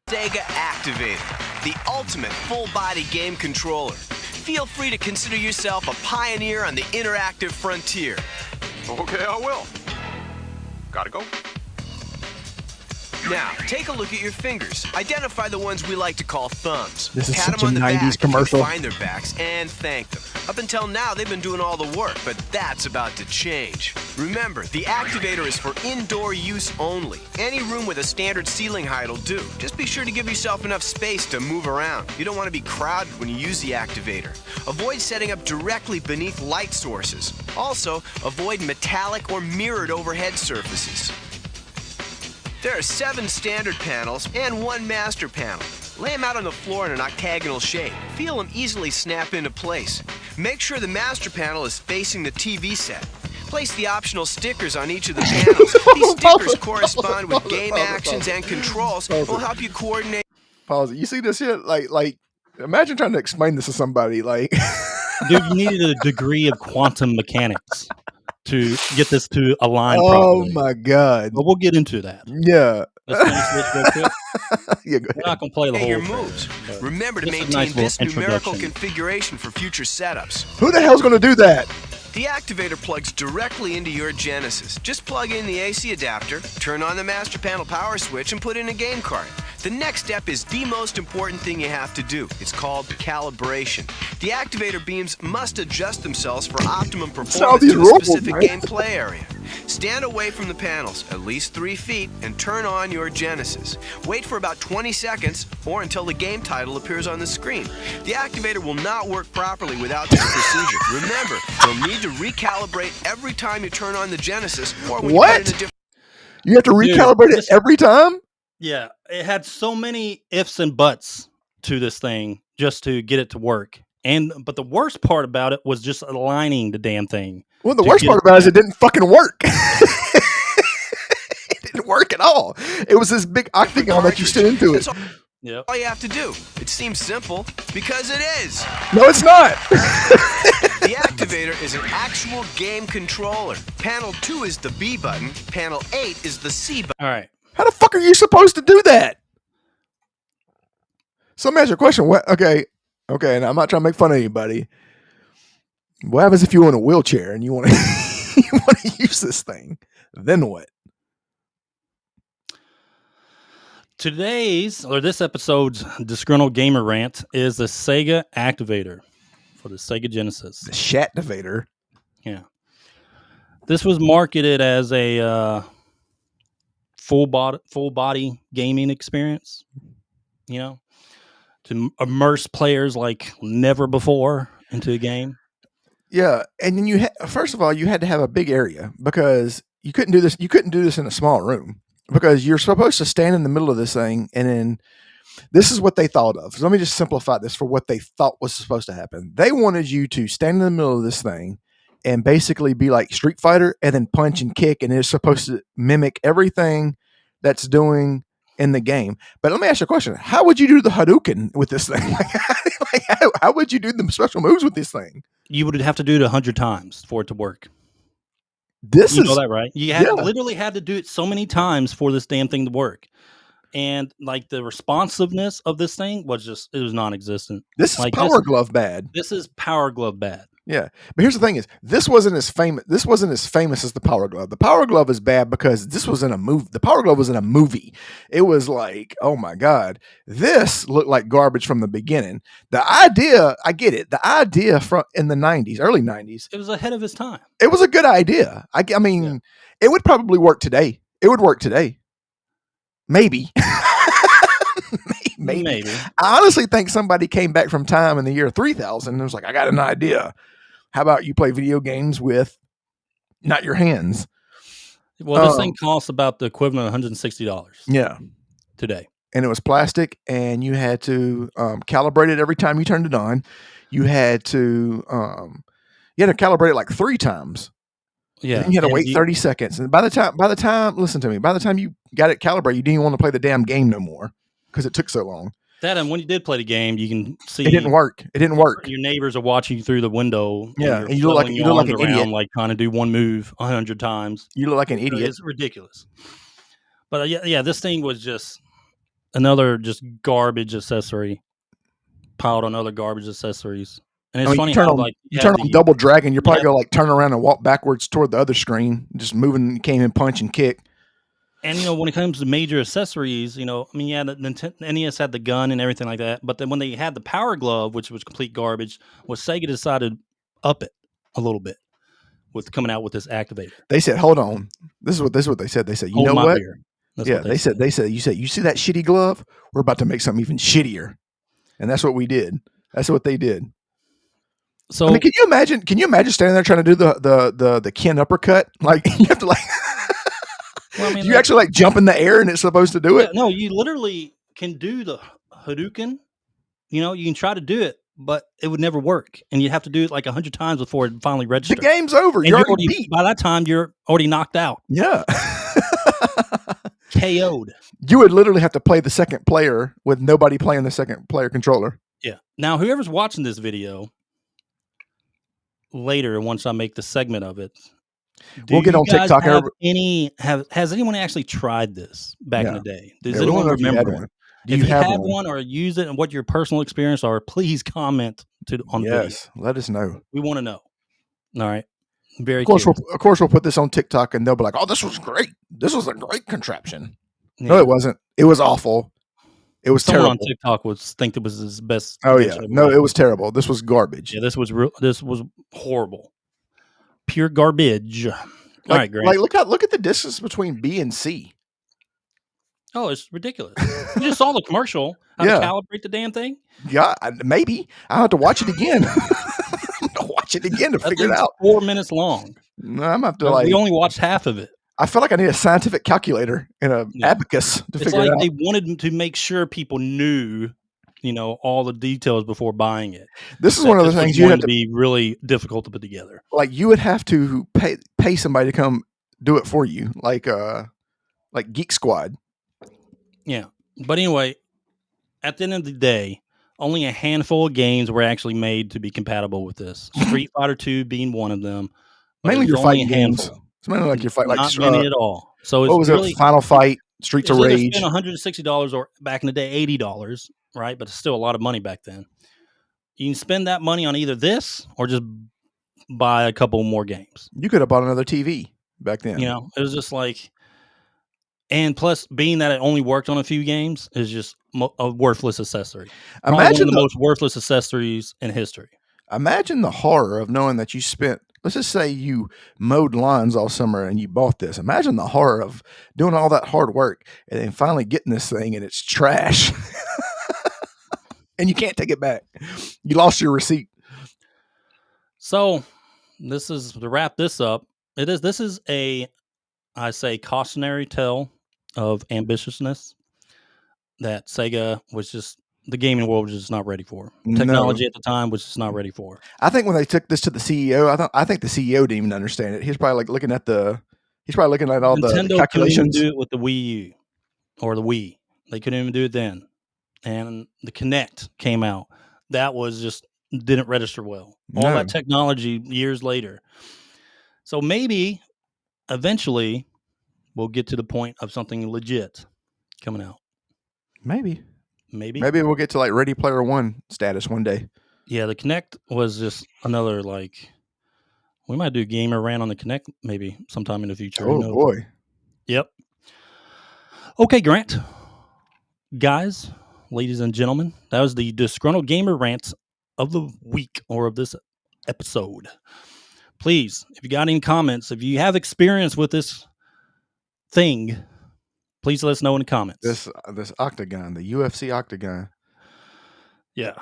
Sega Activator, the ultimate full-body game controller. Feel free to consider yourself a pioneer on the interactive frontier. Okay, I will. Gotta go. Now, take a look at your fingers. Identify the ones we like to call thumbs. This is Pat such them a on the 90s back commercial. if you find their backs and thank them. Up until now, they've been doing all the work, but that's about to change. Remember, the Activator is for indoor use only. Any room with a standard ceiling height will do. Just be sure to give yourself enough space to move around. You don't want to be crowded when you use the Activator. Avoid setting up directly beneath light sources. Also, avoid metallic or mirrored overhead surfaces. There are 7 standard panels and 1 master panel. Lay them out on the floor in an octagonal shape. Feel them easily snap into place. Make sure the master panel is facing the TV set. Place the optional stickers on each of the panels. These stickers correspond with game actions and controls and will help you coordinate. Pause it. You see this shit? Like, imagine trying to explain this to somebody. Like, Dude, you needed a degree of quantum mechanics to get this to align oh properly. my god. But we'll get into that. Yeah. Let's finish this real quick. Yeah, go We're ahead. not going to play the whole your thing, moves. but Remember to just a maintain nice little this numerical introduction. configuration for future setups. Who the hell's gonna do that? The Activator plugs directly into your Genesis. Just plug in the AC adapter, turn on the master panel power switch, and put in a game card. The next step is the most important thing you have to do. It's called calibration. The Activator beams must adjust themselves for optimum performance these to a rules, specific man. gameplay area. Stand away from the panels, at least 3 feet, and turn on your Genesis. Wait for about 20 seconds or until the game title appears on the screen. The Activator will not work properly without this procedure. Remember, you'll need to recalibrate every time you turn on the Genesis or when What? you put in a different. You have to Dude, recalibrate it this- every time? Yeah, it had so many ifs and buts to this thing just to get it to work. But the worst part about it was just aligning the damn thing. Well, the to worst get part it about it is to- it didn't fucking work. It didn't work at all. It was this big octagon that you stood into it. That's Yep. all you have to do. It seems simple because it is. No, it's not. The Activator is an actual game controller. Panel 2 is the B button. Panel 8 is the C button. All right. How the fuck are you supposed to do that? So let me ask you a question. What? Okay, and I'm not trying to make fun of anybody. What happens if you're in a wheelchair and you want to you want to use this thing? Then what? This episode's Disgruntled Gamer Rant is the Sega Activator for the Sega Genesis. The Shattivator. Yeah. This was marketed as a full body gaming experience, you know, to immerse players like never before into a game. Yeah, and then first of all, you had to have a big area because you couldn't do this. You couldn't do this in a small room because you're supposed to stand in the middle of this thing, and then this is what they thought of. So let me just simplify this for what they thought was supposed to happen. They wanted you to stand in the middle of this thing and basically be like Street Fighter, and then punch and kick, and it's supposed to mimic everything that's doing in the game. But let me ask you a question: how would you do the Hadouken with this thing? How would you do the special moves with this thing? You would have to do it 100 times for it to work. This You is know that, right? You literally had to do it so many times for this damn thing to work. And like the responsiveness of this thing was it was non-existent. this is like Power Glove bad. This is Power Glove bad. Yeah, but here's the thing: is this wasn't as famous? This wasn't as famous as the Power Glove. The Power Glove is bad because this was in a movie. The Power Glove was in a movie. It was like, oh my god, this looked like garbage from the beginning. The idea, I get it. The idea from in the '90s, early '90s, It was ahead of its time. it was a good idea. I mean, it would probably work today. It would work today. Maybe. Maybe. I honestly think somebody came back from time in the year 3000 and was like, I got an idea. How about you play video games with not your hands? Well, this thing costs about the equivalent of $160 Yeah. today. And it was plastic, and you had to calibrate it every time you turned it on. You had to calibrate it like 3 times. Yeah. Then you had to wait 30 seconds. And by the time, listen to me, by the time you got it calibrated, you didn't even want to play the damn game no more because it took so long. That, and when you did play the game, you can see It didn't work. Your neighbors are watching you through the window. Yeah, and and you look like your arms an around, idiot. like trying to do one move 100 times. You look like an idiot. It's ridiculous. But yeah, this thing was just another just garbage accessory piled on other garbage accessories. And it's I mean, funny how like you turn on Double Dragon, you're probably gonna like turn around and walk backwards toward the other screen, just moving, came in, punch and kick. And when it comes to major accessories, I mean, yeah, the NES had the gun and everything like that, but then when they had the Power Glove, which was complete garbage, Sega decided to up it a little bit with coming out with this activator. They said, "Hold on, this is what they said. They said, you Hold know my what? beer. That's Yeah, what they said. you see that shitty glove? We're about to make something even shittier." And that's what we did. That's what they did. So I mean, can you imagine standing there trying to do the Ken uppercut? Like you have to like well, I mean, you actually like jump in the air and it's supposed to do it? No, you literally can do the Hadouken. You can try to do it, but it would never work. And you have to do it like 100 times before it finally registers. The game's over. And You're already beat. By that time, you're already knocked out. Yeah. KO'd. You would literally have to play the second player with nobody playing the second player controller. Yeah. Now, whoever's watching this video later, once I make the segment of it, we'll get on TikTok. Has anyone actually tried this back in the day? Does anyone remember one? If you have one or use it and what your personal experience are, please comment on the video. Let us know. We want to know. All right. Very of course, we'll put this on TikTok and they'll be like, "Oh, this was great. This was a great contraption." Yeah. No, it wasn't. It was awful. It was terrible. On TikTok think it was his best. Oh yeah, no, it was terrible. This was garbage. Yeah, this was horrible. Pure garbage. All right, great. Like look at the distance between B and C. Oh, it's ridiculous. You just saw the commercial. How to calibrate the damn thing? Yeah, maybe I'll have to watch it again. To figure it out. 4 minutes long. No, I'm gonna have to we only watched half of it. I feel like I need a scientific calculator and an abacus to figure it out. They wanted to make sure people knew, all the details before buying it. This is one of the things you have to be really difficult to put together. Like you would have to pay somebody to come do it for you, like Geek Squad. Yeah, but anyway, at the end of the day, only a handful of games were actually made to be compatible with this. Street Fighter 2 being one of them. Mainly your fighting games. It's mainly like your fight, not many at all. So it's what was really, it? Final Fight, Streets of Rage. Spend $160 or back in the day $80, right? But it's still a lot of money back then. You can spend that money on either this or just buy a couple more games. You could have bought another TV back then. It was just like, and plus being that it only worked on a few games is just a worthless accessory. Probably one of the most worthless accessories in history. Imagine the horror of knowing that you spent, let's just say you mowed lawns all summer and you bought this. Imagine the horror of doing all that hard work and then finally getting this thing and it's trash. And you can't take it back. You lost your receipt. So this is to wrap this up. This is I say cautionary tale of ambitiousness that Sega was just, the gaming world was just not ready for. Technology at the time was just not ready for. I think when they took this to the CEO, I think the CEO didn't even understand it. He's probably like looking at all Nintendo the calculations. Couldn't even do it with the Wii U or the Wii. They couldn't even do it then. And the Kinect came out. That was just didn't register well. All that technology years later. So maybe eventually we'll get to the point of something legit coming out. Maybe we'll get to like Ready Player One status one day. Yeah, the Kinect was just another we might do a gamer rant on the Kinect maybe sometime in the future. Oh boy. Yep. Okay, Grant. Guys, ladies and gentlemen, that was the Disgruntled Gamer Rant of the week or of this episode. Please, if you got any comments, if you have experience with this thing, please let us know in the comments. This octagon, the UFC octagon. Yeah.